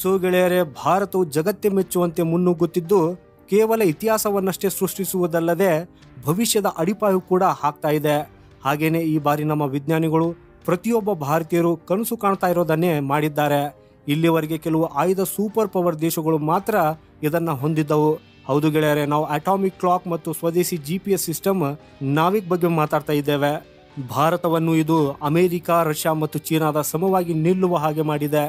So ಗೆಳೆಯರೆ, ಭಾರತವು ಜಗತ್ತೇ ಮೆಚ್ಚುವಂತೆ ಮುನ್ನುಗ್ಗುತ್ತಿದ್ದು ಕೇವಲ ಇತಿಹಾಸವನ್ನಷ್ಟೇ ಸೃಷ್ಟಿಸುವುದಲ್ಲದೆ ಭವಿಷ್ಯದ ಅಡಿಪಾಯ ಕೂಡ ಹಾಕ್ತಾ ಇದೆ. ಹಾಗೇನೆ ಈ ಬಾರಿ ನಮ್ಮ ವಿಜ್ಞಾನಿಗಳು ಪ್ರತಿಯೊಬ್ಬ ಭಾರತೀಯರು ಕನಸು ಕಾಣ್ತಾ ಇರೋದನ್ನೇ ಮಾಡಿದ್ದಾರೆ. ಇಲ್ಲಿವರೆಗೆ ಕೆಲವು ಆಯ್ದ ಸೂಪರ್ ಪವರ್ ದೇಶಗಳು ಮಾತ್ರ ಇದನ್ನ ಹೊಂದಿದ್ದವು. ಹೌದು ಗೆಳೆಯರೆ, ನಾವು ಅಟಾಮಿಕ್ ಕ್ಲಾಕ್ ಮತ್ತು ಸ್ವದೇಶಿ GPS ಸಿಸ್ಟಮ್ ನಾವಿಕ್ ಬಗ್ಗೆ ಮಾತಾಡ್ತಾ ಇದ್ದೇವೆ. ಭಾರತವನ್ನು ಇದು ಅಮೆರಿಕ, ರಷ್ಯಾ ಮತ್ತು ಚೀನಾದ ಸಮವಾಗಿ ನಿಲ್ಲುವ ಹಾಗೆ ಮಾಡಿದೆ.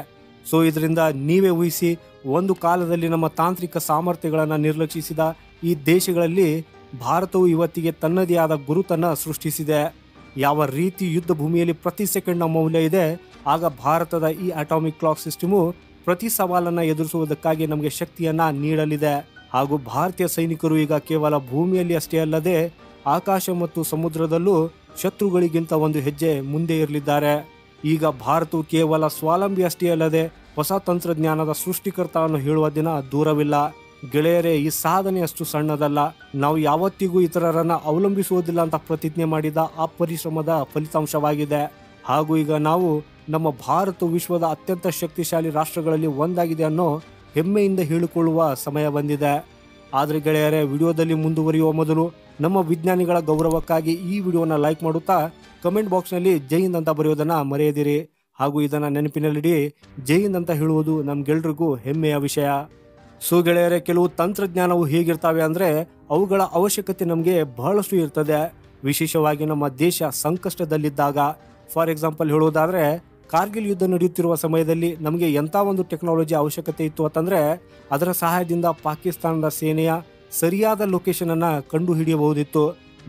ಸೊ ಇದರಿಂದ ನೀವೇ ಊಹಿಸಿ, ಒಂದು ಕಾಲದಲ್ಲಿ ನಮ್ಮ ತಾಂತ್ರಿಕ ಸಾಮರ್ಥ್ಯಗಳನ್ನು ನಿರ್ಲಕ್ಷಿಸಿದ ಈ ದೇಶಗಳಲ್ಲಿ ಭಾರತವು ಇವತ್ತಿಗೆ ತನ್ನದೇ ಆದ ಗುರುತನ್ನ ಸೃಷ್ಟಿಸಿದೆ. ಯಾವ ರೀತಿ ಯುದ್ಧ ಭೂಮಿಯಲ್ಲಿ ಪ್ರತಿ ಸೆಕೆಂಡ್ನ ಮೌಲ್ಯ ಇದೆ, ಆಗ ಭಾರತದ ಈ ಅಟಾಮಿಕ್ ಕ್ಲಾಕ್ ಸಿಸ್ಟಮು ಪ್ರತಿ ಸವಾಲನ್ನು ಎದುರಿಸುವುದಕ್ಕಾಗಿ ನಮಗೆ ಶಕ್ತಿಯನ್ನ ನೀಡಲಿದೆ. ಹಾಗೂ ಭಾರತೀಯ ಸೈನಿಕರು ಈಗ ಕೇವಲ ಭೂಮಿಯಲ್ಲಿ ಅಷ್ಟೇ ಅಲ್ಲದೆ ಆಕಾಶ ಮತ್ತು ಸಮುದ್ರದಲ್ಲೂ ಶತ್ರುಗಳಿಗಿಂತ ಒಂದು ಹೆಜ್ಜೆ ಮುಂದೆ ಇರಲಿದ್ದಾರೆ. ಈಗ ಭಾರತವು ಕೇವಲ ಸ್ವಾವಲಂಬಿ ಅಷ್ಟೇ ಅಲ್ಲದೆ ಹೊಸ ತಂತ್ರಜ್ಞಾನದ ಸೃಷ್ಟಿಕರ್ತ ಅನ್ನು ಹೇಳುವ ದಿನ ದೂರವಿಲ್ಲ. ಗೆಳೆಯರೇ, ಈ ಸಾಧನೆ ಅಷ್ಟು ಸಣ್ಣದಲ್ಲ. ನಾವು ಯಾವತ್ತಿಗೂ ಇತರರನ್ನ ಅವಲಂಬಿಸುವುದಿಲ್ಲ ಅಂತ ಪ್ರತಿಜ್ಞೆ ಮಾಡಿದ ಆ ಪರಿಶ್ರಮದ ಫಲಿತಾಂಶವಾಗಿದೆ. ಹಾಗೂ ಈಗ ನಾವು ನಮ್ಮ ಭಾರತ ವಿಶ್ವದ ಅತ್ಯಂತ ಶಕ್ತಿಶಾಲಿ ರಾಷ್ಟ್ರಗಳಲ್ಲಿ ಒಂದಾಗಿದೆ ಅನ್ನೋ ಹೆಮ್ಮೆಯಿಂದ ಹೇಳಿಕೊಳ್ಳುವ ಸಮಯ ಬಂದಿದೆ. ಆದರೆ ಗೆಳೆಯರೇ, ವಿಡಿಯೋದಲ್ಲಿ ಮುಂದುವರಿಯುವ ಮೊದಲು ನಮ್ಮ ವಿಜ್ಞಾನಿಗಳ ಗೌರವಕ್ಕಾಗಿ ಈ ವಿಡಿಯೋನ ಲೈಕ್ ಮಾಡುತ್ತಾ ಕಮೆಂಟ್ ಬಾಕ್ಸ್ನಲ್ಲಿ ಜೈ ಹಿಂದ್ ಅಂತ ಬರೆಯೋದನ್ನ ಮರೆಯದಿರಿ. ಹಾಗೂ ಇದನ್ನ ನೆನಪಿನಲ್ಲಿಡಿ, ಜೈ ಹಿಂದ್ ಅಂತ ಹೇಳುವುದು ನಮ್ಗೆಲ್ರಿಗೂ ಹೆಮ್ಮೆಯ ವಿಷಯ. ಸೊ ಗೆಳೆಯರೇ, ಕೆಲವು ತಂತ್ರಜ್ಞಾನವು ಹೇಗಿರ್ತವೆ ಅಂದರೆ ಅವುಗಳ ಅವಶ್ಯಕತೆ ನಮಗೆ ಬಹಳಷ್ಟು ಇರ್ತದೆ, ವಿಶೇಷವಾಗಿ ನಮ್ಮ ದೇಶ ಸಂಕಷ್ಟದಲ್ಲಿದ್ದಾಗ. ಫಾರ್ ಎಕ್ಸಾಂಪಲ್ ಹೇಳುವುದಾದ್ರೆ, ಕಾರ್ಗಿಲ್ ಯುದ್ಧ ನಡೆಯುತ್ತಿರುವ ಸಮಯದಲ್ಲಿ ನಮಗೆ ಎಂಥ ಒಂದು ಟೆಕ್ನಾಲಜಿ ಅವಶ್ಯಕತೆ ಇತ್ತು ಅಂತಂದರೆ ಅದರ ಸಹಾಯದಿಂದ ಪಾಕಿಸ್ತಾನದ ಸೇನೆಯ ಸರಿಯಾದ ಲೊಕೇಶನ್ ಅನ್ನು ಕಂಡು ಹಿಡಿಯಬಹುದಿತ್ತು.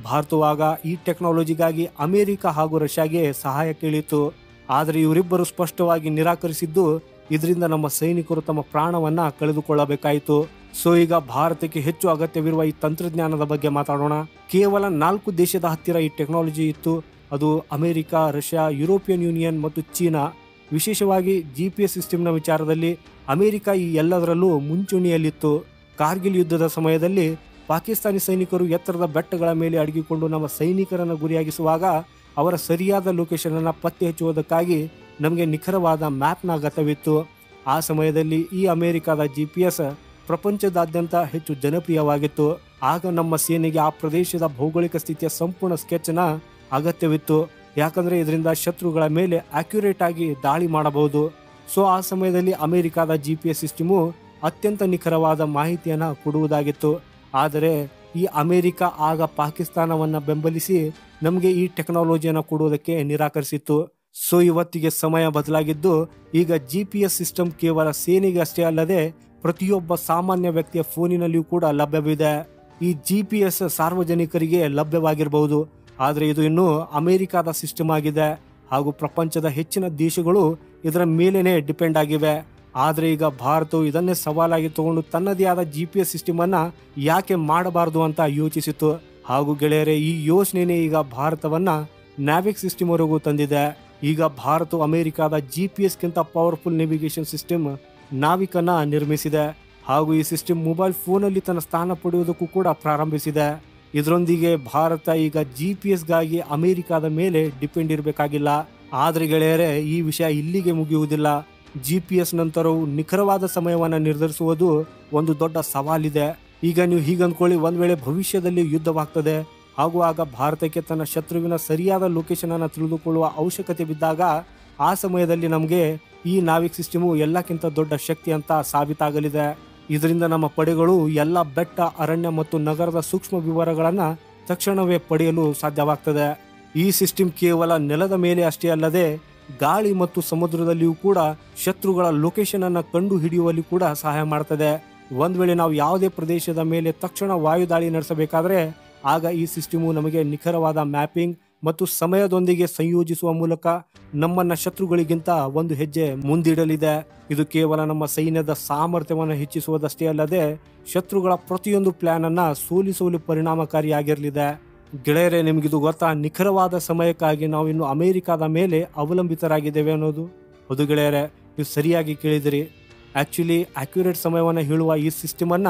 ಭಾರತವಾಗ ಈ ಟೆಕ್ನಾಲಜಿಗಾಗಿ ಅಮೆರಿಕ ಹಾಗೂ ರಷ್ಯಾಗೆ ಸಹಾಯ ಕೇಳಿತ್ತು. ಆದರೆ ಇವರಿಬ್ಬರು ಸ್ಪಷ್ಟವಾಗಿ ನಿರಾಕರಿಸಿದ್ದು, ಇದರಿಂದ ನಮ್ಮ ಸೈನಿಕರು ತಮ್ಮ ಪ್ರಾಣವನ್ನ ಕಳೆದುಕೊಳ್ಳಬೇಕಾಯಿತು. ಸೊ ಈಗ ಭಾರತಕ್ಕೆ ಹೆಚ್ಚು ಅಗತ್ಯವಿರುವ ಈ ತಂತ್ರಜ್ಞಾನದ ಬಗ್ಗೆ ಮಾತಾಡೋಣ. ಕೇವಲ 4 ದೇಶದ ಹತ್ತಿರ ಈ ಟೆಕ್ನಾಲಜಿ ಇತ್ತು. ಅದು ಅಮೆರಿಕ, ರಷ್ಯಾ, ಯುರೋಪಿಯನ್ ಯೂನಿಯನ್ ಮತ್ತು ಚೀನಾ. ವಿಶೇಷವಾಗಿ GPS ಸಿಸ್ಟಮ್ನ ವಿಚಾರದಲ್ಲಿ ಅಮೆರಿಕ ಈ ಎಲ್ಲದರಲ್ಲೂ ಮುಂಚೂಣಿಯಲ್ಲಿತ್ತು. ಕಾರ್ಗಿಲ್ ಯುದ್ಧದ ಸಮಯದಲ್ಲಿ ಪಾಕಿಸ್ತಾನಿ ಸೈನಿಕರು ಎತ್ತರದ ಬೆಟ್ಟಗಳ ಮೇಲೆ ಅಡಗಿಕೊಂಡು ನಮ್ಮ ಸೈನಿಕರನ್ನು ಗುರಿಯಾಗಿಸುವಾಗ ಅವರ ಸರಿಯಾದ ಲೊಕೇಶನ್ ಅನ್ನು ಪತ್ತೆ ಹಚ್ಚುವುದಕ್ಕಾಗಿ ನಮಗೆ ನಿಖರವಾದ ಮ್ಯಾಪ್ನ ಅಗತ್ಯವಿತ್ತು. ಆ ಸಮಯದಲ್ಲಿ ಈ ಅಮೆರಿಕದ GPS ಪ್ರಪಂಚದಾದ್ಯಂತ ಹೆಚ್ಚು ಜನಪ್ರಿಯವಾಗಿತ್ತು. ಆಗ ನಮ್ಮ ಸೇನೆಗೆ ಆ ಪ್ರದೇಶದ ಭೌಗೋಳಿಕ ಸ್ಥಿತಿಯ ಸಂಪೂರ್ಣ ಸ್ಕೆಚ್ನ ಅಗತ್ಯವಿತ್ತು. ಯಾಕಂದರೆ ಇದರಿಂದ ಶತ್ರುಗಳ ಮೇಲೆ ಅಕ್ಯುರೇಟ್ ಆಗಿ ದಾಳಿ ಮಾಡಬಹುದು. ಸೊ ಆ ಸಮಯದಲ್ಲಿ ಅಮೆರಿಕದ GPS ಸಿಸ್ಟಮು ಅತ್ಯಂತ ನಿಖರವಾದ ಮಾಹಿತಿಯನ್ನು ಕೊಡುವುದಾಗಿತ್ತು. ಆದರೆ ಈ ಅಮೆರಿಕ ಆಗ ಪಾಕಿಸ್ತಾನವನ್ನು ಬೆಂಬಲಿಸಿ ನಮಗೆ ಈ ಟೆಕ್ನಾಲಜಿಯನ್ನು ಕೊಡುವುದಕ್ಕೆ ನಿರಾಕರಿಸಿತ್ತು. ಸೊ ಇವತ್ತಿಗೆ ಸಮಯ ಬದಲಾಗಿದ್ದು, ಈಗ GPS ಸಿಸ್ಟಮ್ ಕೇವಲ ಸೇನೆಗೆ ಅಷ್ಟೇ ಅಲ್ಲದೆ ಪ್ರತಿಯೊಬ್ಬ ಸಾಮಾನ್ಯ ವ್ಯಕ್ತಿಯ ಫೋನಿನಲ್ಲಿಯೂ ಕೂಡ ಲಭ್ಯವಿದೆ. ಈ GPS ಸಾರ್ವಜನಿಕರಿಗೆ ಲಭ್ಯವಾಗಿರಬಹುದು, ಆದರೆ ಇದು ಇನ್ನೂ ಅಮೆರಿಕದ ಸಿಸ್ಟಮ್ ಆಗಿದೆ ಹಾಗೂ ಪ್ರಪಂಚದ ಹೆಚ್ಚಿನ ದೇಶಗಳು ಇದರ ಮೇಲೇನೆ ಡಿಪೆಂಡ್ ಆಗಿವೆ. ಆದರೆ ಈಗ ಭಾರತವು ಇದನ್ನೇ ಸವಾಲಾಗಿ ತಗೊಂಡು ತನ್ನದೇ ಆದ GPS ಸಿಸ್ಟಮ್ ಅನ್ನ ಯಾಕೆ ಮಾಡಬಾರದು ಅಂತ ಯೋಚಿಸಿತು. ಹಾಗೂ ಗೆಳೆಯರೆ, ಈ ಯೋಚನೆನೇ ಈಗ ಭಾರತವನ್ನ ನ್ಯಾವಿಕ್ ಸಿಸ್ಟಮ್ ವರೆಗೂ ತಂದಿದೆ. ಈಗ ಭಾರತವು ಅಮೆರಿಕದ GPS ಗಿಂತ ಪವರ್ಫುಲ್ ನೇವಿಗೇಷನ್ ಸಿಸ್ಟಮ್ ನಾವಿಕ್ ಅನ್ನ ನಿರ್ಮಿಸಿದೆ. ಹಾಗೂ ಈ ಸಿಸ್ಟಮ್ ಮೊಬೈಲ್ ಫೋನಲ್ಲಿ ತನ್ನ ಸ್ಥಾನ ಪಡೆಯುವುದಕ್ಕೂ ಕೂಡ ಪ್ರಾರಂಭಿಸಿದೆ. ಇದರೊಂದಿಗೆ ಭಾರತ ಈಗ GPS ಗಾಗಿ ಅಮೆರಿಕದ ಮೇಲೆ ಡಿಪೆಂಡ್ ಇರಬೇಕಾಗಿಲ್ಲ. ಆದರೆ ಗೆಳೆಯರೆ, ಈ ವಿಷಯ ಇಲ್ಲಿಗೆ ಮುಗಿಯುವುದಿಲ್ಲ. GPS ನಂತರವೂ ನಿಖರವಾದ ಸಮಯವನ್ನು ನಿರ್ಧರಿಸುವುದು ಒಂದು ದೊಡ್ಡ ಸವಾಲಿದೆ. ಈಗ ನೀವು ಹೀಗಂದ್ಕೊಳ್ಳಿ, ಒಂದ್ ವೇಳೆ ಭವಿಷ್ಯದಲ್ಲಿ ಯುದ್ಧವಾಗ್ತದೆ ಹಾಗೂ ಆಗ ಭಾರತಕ್ಕೆ ತನ್ನ ಶತ್ರುವಿನ ಸರಿಯಾದ ಲೊಕೇಶನ್ ಅನ್ನು ತಿಳಿದುಕೊಳ್ಳುವ ಅವಶ್ಯಕತೆ ಬಿದ್ದಾಗ ಆ ಸಮಯದಲ್ಲಿ ನಮಗೆ ಈ ನಾವಿಕ್ ಸಿಸ್ಟಮು ಎಲ್ಲಕ್ಕಿಂತ ದೊಡ್ಡ ಶಕ್ತಿ ಅಂತ ಸಾಬೀತಾಗಲಿದೆ. ಇದರಿಂದ ನಮ್ಮ ಪಡೆಗಳು ಎಲ್ಲ ಬೆಟ್ಟ, ಅರಣ್ಯ ಮತ್ತು ನಗರದ ಸೂಕ್ಷ್ಮ ವಿವರಗಳನ್ನು ತಕ್ಷಣವೇ ಪಡೆಯಲು ಸಾಧ್ಯವಾಗ್ತದೆ. ಈ ಸಿಸ್ಟಮ್ ಕೇವಲ ನೆಲದ ಮೇಲೆ ಅಷ್ಟೇ ಅಲ್ಲದೆ ಗಾಳಿ ಮತ್ತು ಸಮುದ್ರದಲ್ಲಿಯೂ ಕೂಡ ಶತ್ರುಗಳ ಲೊಕೇಶನ್ ಅನ್ನು ಕಂಡು ಹಿಡಿಯುವಲ್ಲಿ ಕೂಡ ಸಹಾಯ ಮಾಡ್ತದೆ. ಒಂದ್ ವೇಳೆ ನಾವು ಯಾವುದೇ ಪ್ರದೇಶದ ಮೇಲೆ ತಕ್ಷಣ ವಾಯುದಾಳಿ ನಡೆಸಬೇಕಾದ್ರೆ ಆಗ ಈ ಸಿಸ್ಟಮು ನಮಗೆ ನಿಖರವಾದ ಮ್ಯಾಪಿಂಗ್ ಮತ್ತು ಸಮಯದೊಂದಿಗೆ ಸಂಯೋಜಿಸುವ ಮೂಲಕ ನಮ್ಮನ್ನ ಶತ್ರುಗಳಿಗಿಂತ ಒಂದು ಹೆಜ್ಜೆ ಮುಂದಿಡಲಿದೆ. ಇದು ಕೇವಲ ನಮ್ಮ ಸೈನ್ಯದ ಸಾಮರ್ಥ್ಯವನ್ನು ಹೆಚ್ಚಿಸುವುದಷ್ಟೇ ಅಲ್ಲದೆ ಶತ್ರುಗಳ ಪ್ರತಿಯೊಂದು ಪ್ಲಾನ್ ಅನ್ನ ಸೋಲಿಸುವಲ್ಲಿ ಪರಿಣಾಮಕಾರಿಯಾಗಿರಲಿದೆ. ಗೆಳೆಯರೇ, ನಿಮಗಿದು ಗೊತ್ತಾ? ನಿಖರವಾದ ಸಮಯಕ್ಕಾಗಿ ನಾವು ಇನ್ನು ಅಮೆರಿಕದ ಮೇಲೆ ಅವಲಂಬಿತರಾಗಿದ್ದೇವೆ ಅನ್ನೋದು. ಹೌದು ಗೆಳೆಯರೇ, ನೀವು ಸರಿಯಾಗಿ ಕೇಳಿದಿರಿ. ಆಕ್ಚುಲಿ ಅಕ್ಯುರೇಟ್ ಸಮಯವನ್ನು ಹೇಳುವ ಈ ಸಿಸ್ಟಮ್ ಅನ್ನ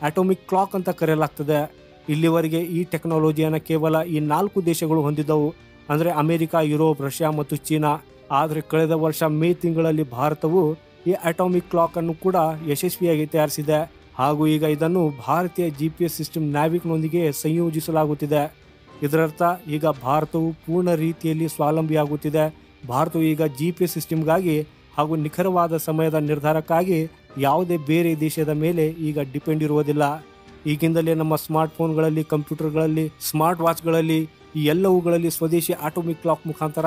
ಅಟೋಮಿಕ್ ಕ್ಲಾಕ್ ಅಂತ ಕರೆಯಲಾಗ್ತದೆ. ಇಲ್ಲಿವರೆಗೆ ಈ ಟೆಕ್ನಾಲಜಿಯನ್ನು ಕೇವಲ ಈ 4 ದೇಶಗಳು ಹೊಂದಿದ್ದವು, ಅಂದರೆ ಅಮೆರಿಕ, ಯುರೋಪ್, ರಷ್ಯಾ ಮತ್ತು ಚೀನಾ. ಆದರೆ ಕಳೆದ ವರ್ಷ ಮೇ ತಿಂಗಳಲ್ಲಿ ಭಾರತವು ಈ ಅಟಾಮಿಕ್ ಕ್ಲಾಕ್ ಅನ್ನು ಕೂಡ ಯಶಸ್ವಿಯಾಗಿ ತಯಾರಿಸಿದೆ ಹಾಗೂ ಈಗ ಇದನ್ನು ಭಾರತೀಯ GPS ಸಿಸ್ಟಮ್ ನ್ಯಾವಿಕ್ನೊಂದಿಗೆ ಸಂಯೋಜಿಸಲಾಗುತ್ತಿದೆ. ಇದರರ್ಥ ಈಗ ಭಾರತವು ಪೂರ್ಣ ರೀತಿಯಲ್ಲಿ ಸ್ವಾವಲಂಬಿಯಾಗುತ್ತಿದೆ. ಭಾರತವು ಈಗ GPS ಸಿಸ್ಟಮ್ಗಾಗಿ ಹಾಗೂ ನಿಖರವಾದ ಸಮಯದ ನಿರ್ಧಾರಕ್ಕಾಗಿ ಯಾವುದೇ ಬೇರೆ ದೇಶದ ಮೇಲೆ ಈಗ ಡಿಪೆಂಡ್ ಇರುವುದಿಲ್ಲ. ಈಗಿಂದಲೇ ನಮ್ಮ ಸ್ಮಾರ್ಟ್ಫೋನ್ಗಳಲ್ಲಿ, ಕಂಪ್ಯೂಟರ್ಗಳಲ್ಲಿ, ಸ್ಮಾರ್ಟ್ ವಾಚ್ಗಳಲ್ಲಿ ಈ ಎಲ್ಲವುಗಳಲ್ಲಿ ಸ್ವದೇಶಿ ಆಟೋಮಿಕ್ ಕ್ಲಾಕ್ ಮುಖಾಂತರ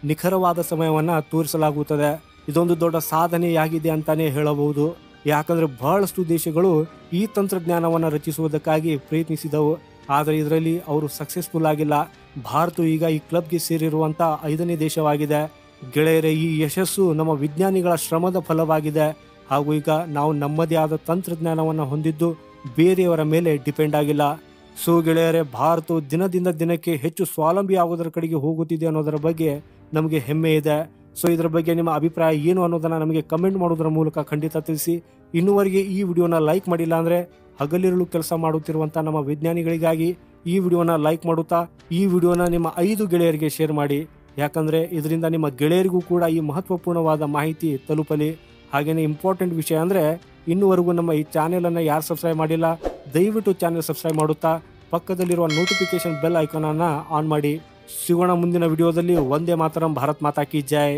ನಿಖರವಾದ ಸಮಯವನ್ನು ತೋರಿಸಲಾಗುತ್ತದೆ. ಇದೊಂದು ದೊಡ್ಡ ಸಾಧನೆಯಾಗಿದೆ ಅಂತಾನೆ ಹೇಳಬಹುದು. ಯಾಕಂದ್ರೆ ಬಹಳಷ್ಟು ದೇಶಗಳು ಈ ತಂತ್ರಜ್ಞಾನವನ್ನು ರಚಿಸುವುದಕ್ಕಾಗಿ ಪ್ರಯತ್ನಿಸಿದವು, ಆದರೆ ಇದರಲ್ಲಿ ಅವರು ಸಕ್ಸಸ್ಫುಲ್ ಆಗಿಲ್ಲ. ಭಾರತ ಈಗ ಈ ಕ್ಲಬ್ಗೆ ಸೇರಿರುವಂತ 5ನೇ ದೇಶವಾಗಿದೆ. ಗೆಳೆಯರೇ, ಈ ಯಶಸ್ಸು ನಮ್ಮ ವಿಜ್ಞಾನಿಗಳ ಶ್ರಮದ ಫಲವಾಗಿದೆ ಹಾಗೂ ಈಗ ನಾವು ನಮ್ಮದೇ ಆದ ತಂತ್ರಜ್ಞಾನವನ್ನು ಹೊಂದಿದ್ದು ಬೇರೆಯವರ ಮೇಲೆ ಡಿಪೆಂಡ್ ಆಗಿಲ್ಲ. ಸೊ ಗೆಳೆಯರೇ, ಭಾರತವು ದಿನದಿಂದ ದಿನಕ್ಕೆ ಹೆಚ್ಚು ಸ್ವಾವಲಂಬಿ ಆಗೋದರ ಕಡೆಗೆ ಹೋಗುತ್ತಿದೆ ಅನ್ನೋದರ ಬಗ್ಗೆ ನಮಗೆ ಹೆಮ್ಮೆ ಇದೆ. ಸೊ ಇದರ ಬಗ್ಗೆ ನಿಮ್ಮ ಅಭಿಪ್ರಾಯ ಏನು ಅನ್ನೋದನ್ನ ನಮಗೆ ಕಮೆಂಟ್ ಮಾಡೋದರ ಮೂಲಕ ಖಂಡಿತ ತಿಳಿಸಿ. ಇನ್ನುವರೆಗೆ ಈ ವಿಡಿಯೋನ ಲೈಕ್ ಮಾಡಿಲ್ಲ ಅಂದ್ರೆ ಹಗಲಿರುಳು ಕೆಲಸ ಮಾಡುತ್ತಿರುವಂತ ನಮ್ಮ ವಿಜ್ಞಾನಿಗಳಿಗಾಗಿ ಈ ವಿಡಿಯೋನ ಲೈಕ್ ಮಾಡುತ್ತಾ ಈ ವಿಡಿಯೋನ ನಿಮ್ಮ 5 ಗೆಳೆಯರಿಗೆ ಶೇರ್ ಮಾಡಿ. ಯಾಕಂದ್ರೆ ಇದರಿಂದ ನಿಮ್ಮ ಗೆಳೆಯರಿಗೂ ಕೂಡ ಈ ಮಹತ್ವಪೂರ್ಣವಾದ ಮಾಹಿತಿ ತಲುಪಲಿ. ಹಾಗೇನೆ ಇಂಪಾರ್ಟೆಂಟ್ ವಿಷಯ ಅಂದ್ರೆ, ಇನ್ನುವರೆಗೂ ನಮ್ಮ ಈ ಚಾನೆಲ್ ಅನ್ನ ಯಾರು ಸಬ್ಸ್ಕ್ರೈಬ್ ಮಾಡಿಲ್ಲ ದಯವಿಟ್ಟು ಚಾನೆಲ್ ಸಬ್ಸ್ಕ್ರೈಬ್ ಮಾಡುತ್ತಾ ಪಕ್ಕದಲ್ಲಿರುವ ನೋಟಿಫಿಕೇಶನ್ ಬೆಲ್ ಐಕಾನ್ ಅನ್ನ ಆನ್ ಮಾಡಿ. ಸಿಗೋಣ ಮುಂದಿನ ವಿಡಿಯೋದಲ್ಲಿ. ವಂದೇ ಮಾತರಂ. ಭಾರತ್ ಮಾತಾ ಕಿ ಜೈ.